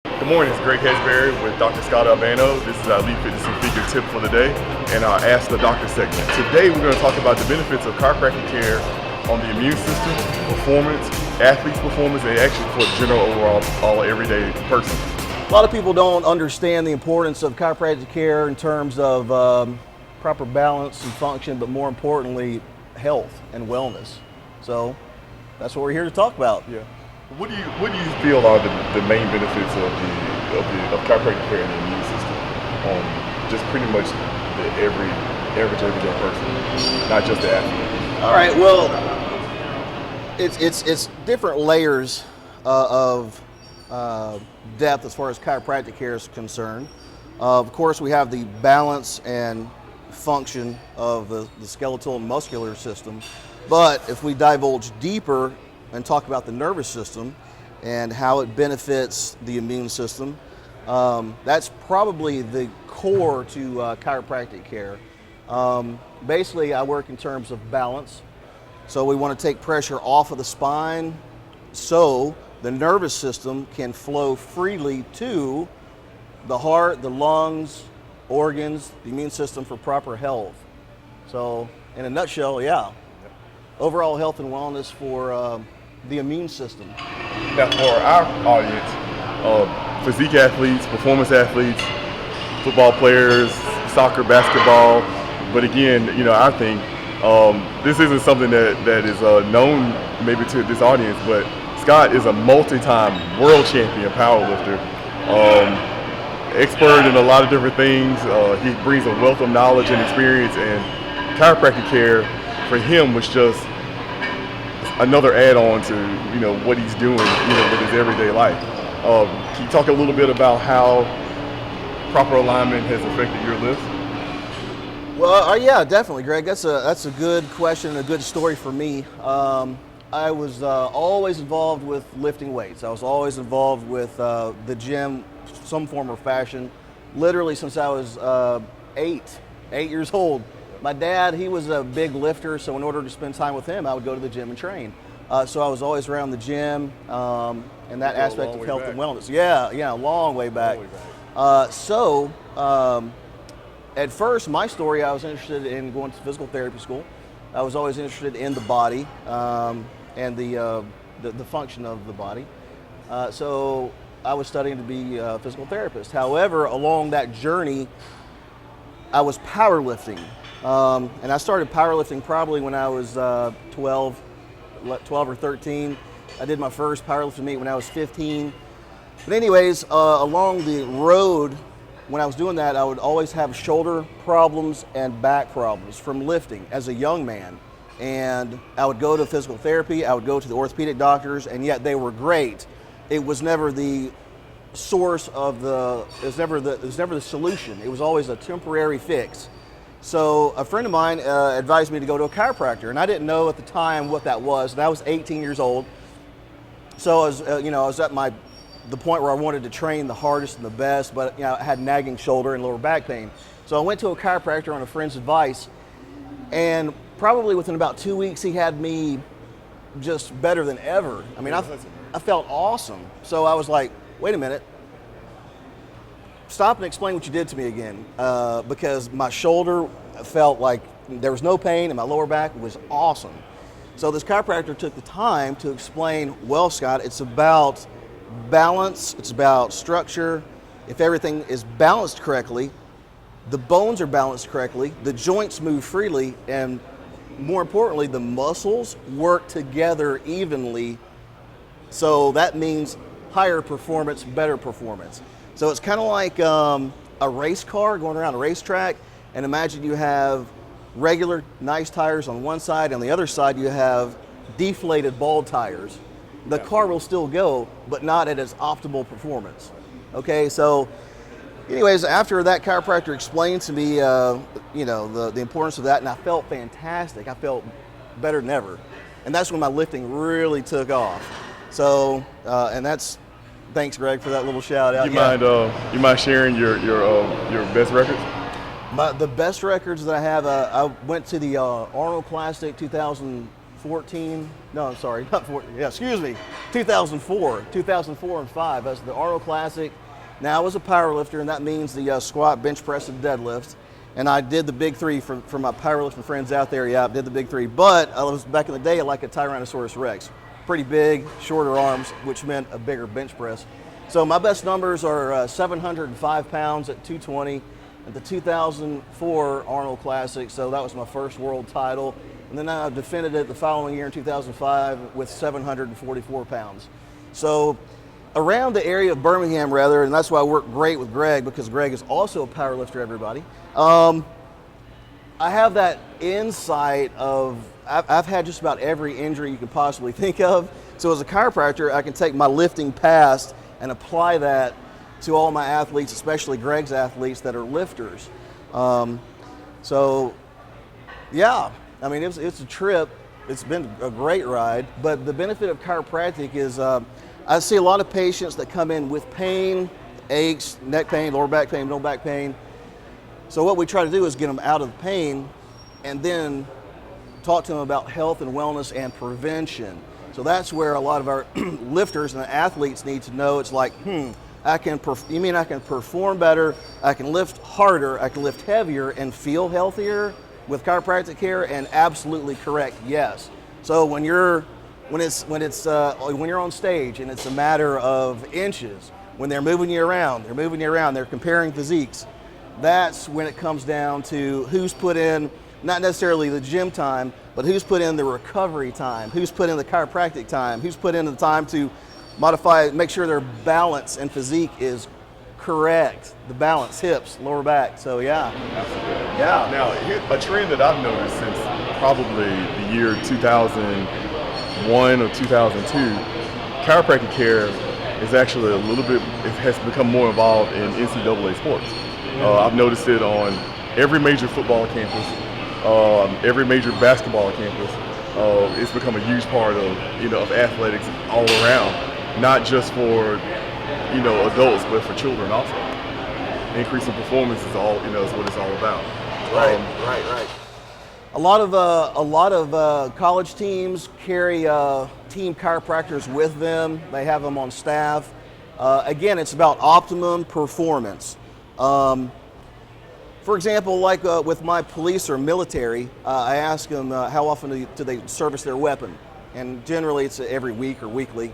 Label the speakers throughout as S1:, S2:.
S1: Good morning, it's Greg Hedgesbury with Dr. Scott Albano. This is our Elite Fitness and Figure tip for the day and our Ask the Doctor segment. Today we're going to talk about the benefits of chiropractic care on the immune system, performance, athletes' performance, and actually for the general overall everyday person.
S2: A lot of people don't understand the importance of chiropractic care in terms of proper balance and function, but more importantly, health and wellness. So that's what we're here to talk about.
S1: Yeah. What do you feel are the main benefits of chiropractic care in the immune system on just pretty much the average everyday person, not just the athlete?
S2: All right. Well, it's different layers of depth as far as chiropractic care is concerned. Of course, we have the balance and function of the skeletal and muscular system, but if we divulge deeper and talk about the nervous system and how it benefits the immune system, that's probably the core to chiropractic care. Basically, I work in terms of balance. So we want to take pressure off of the spine so the nervous system can flow freely to the heart, the lungs, organs, the immune system for proper health. So in a nutshell, yeah, overall health and wellness for the immune system.
S1: Now, for our audience, physique athletes, performance athletes, football players, soccer, basketball, but again, I think this isn't something that is known maybe to this audience, but Scott is a multi-time world champion powerlifter, expert in a lot of different things. He brings a wealth of knowledge and experience, and chiropractic care for him was just another add-on to what he's doing with his everyday life. Can you talk a little bit about how proper alignment has affected your lifts?
S2: Well, yeah, definitely, Greg. That's a good question and a good story for me. I was always involved with lifting weights. I was always involved with the gym, some form or fashion, literally since I was 8 years old. My dad, he was a big lifter, so in order to spend time with him, I would go to the gym and train. So I was always around the gym and that aspect of health and wellness. Yeah, a long way back. At first, my story, I was interested in going to physical therapy school. I was always interested in the body and the function of the body. So I was studying to be a physical therapist. However, along that journey, I was powerlifting. And I started powerlifting probably when I was 12 or 13. I did my first powerlifting meet when I was 15. But anyways, along the road, when I was doing that, I would always have shoulder problems and back problems from lifting as a young man. And I would go to physical therapy, I would go to the orthopedic doctors, and yet they were great. It was never the source of it was never the solution. It was always a temporary fix. So a friend of mine advised me to go to a chiropractor, and I didn't know at the time what that was. And I was 18 years old, so I was at the point where I wanted to train the hardest and the best, but I had nagging shoulder and lower back pain. So I went to a chiropractor on a friend's advice, and probably within about 2 weeks, he had me just better than ever. I mean, I felt awesome. So I was like, wait a minute. Stop and explain what you did to me again, because my shoulder felt like there was no pain and my lower back was awesome. So this chiropractor took the time to explain, well, Scott, it's about balance, it's about structure. If everything is balanced correctly, the bones are balanced correctly, the joints move freely, and more importantly, the muscles work together evenly. So that means higher performance, better performance. So it's kind of like a race car going around a racetrack, and imagine you have regular nice tires on one side, and on the other side you have deflated bald tires. The car will still go, but not at its optimal performance. Okay, so anyways, after that chiropractor explained to me the importance of that, and I felt fantastic. I felt better than ever. And that's when my lifting really took off. So, and that's, thanks, Greg, for that little shout out.
S1: You mind sharing your best records?
S2: The best records that I have, I went to the Arnold Classic 2000 14, no, I'm sorry, not 14, yeah, excuse me, 2004 and 5 as the Arnold Classic. Now I was a power lifter, and that means the squat, bench press, and deadlift. And I did the big three for my powerlifting friends out there. Yeah, I did the big three. But I was back in the day like a Tyrannosaurus Rex. Pretty big, shorter arms, which meant a bigger bench press. So my best numbers are 705 pounds at 220 at the 2004 Arnold Classic. So that was my first world title. And then I defended it the following year in 2005 with 744 pounds. So around the area of Birmingham, rather, and that's why I work great with Greg, because Greg is also a power lifter, everybody. I have that insight of, I've had just about every injury you can possibly think of. So as a chiropractor, I can take my lifting past and apply that to all my athletes, especially Greg's athletes that are lifters. So yeah, I mean, it's a trip. It's been a great ride, but the benefit of chiropractic is I see a lot of patients that come in with pain, aches, neck pain, lower back pain, middle back pain. So what we try to do is get them out of the pain and then talk to them about health and wellness and prevention. So that's where a lot of our lifters and athletes need to know. It's like, you mean I can perform better, I can lift harder, I can lift heavier and feel healthier with chiropractic care? And absolutely correct, yes. So when you're on stage and it's a matter of inches, when they're moving you around, they're comparing physiques, that's when it comes down to who's put in, not necessarily the gym time, but who's put in the recovery time, who's put in the chiropractic time, who's put in the time to modify, make sure their balance and physique is correct. The balance, hips, lower back, so yeah.
S1: Absolutely. Yeah. Now, a trend that I've noticed since probably the year 2001 or 2002, chiropractic care is actually it has become more involved in NCAA sports. I've noticed it on every major football campus, every major basketball campus. It's become a huge part of athletics all around, not just for adults, but for children also. Increasing performance is all is what it's all about.
S2: Right. A lot of college teams carry team chiropractors with them. They have them on staff. Again, it's about optimum performance. For example, like with my police or military, I ask them how often do they service their weapon, and generally it's every week or weekly.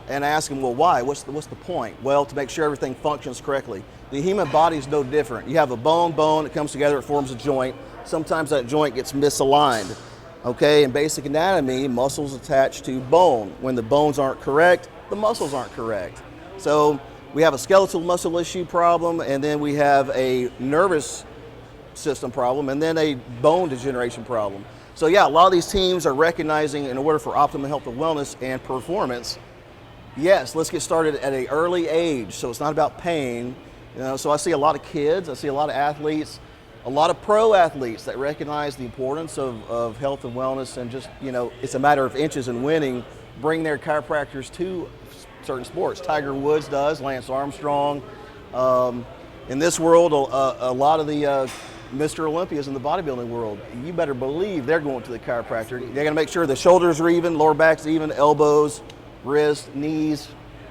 S2: And I ask them, well, why? What's the point? Well, to make sure everything functions correctly. The human body is no different. You have a bone, it comes together, it forms a joint. Sometimes that joint gets misaligned. Okay, in basic anatomy, muscles attach to bone. When the bones aren't correct, the muscles aren't correct. So we have a skeletal muscle issue problem, and then we have a nervous system problem, and then a bone degeneration problem. So yeah, a lot of these teams are recognizing, in order for optimal health and wellness and performance, yes, let's get started at an early age. So it's not about pain. So I see a lot of kids, I see a lot of athletes, a lot of pro athletes that recognize the importance of health and wellness, and just, it's a matter of inches and winning, bring their chiropractors to certain sports. Tiger Woods does, Lance Armstrong. In this world, a lot of the Mr. Olympias in the bodybuilding world, you better believe they're going to the chiropractor. They're gonna make sure the shoulders are even, lower back's even, elbows, wrists, knees.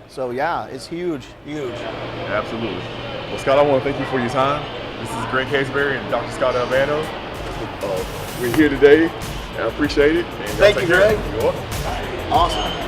S2: So yeah, it's huge.
S1: Absolutely. Well, Scott, I want to thank you for your time. This is Greg Caseberry and Dr. Scott Albano. We're here today. I appreciate it. And
S2: thank you, Greg.
S1: You're welcome.
S2: Awesome.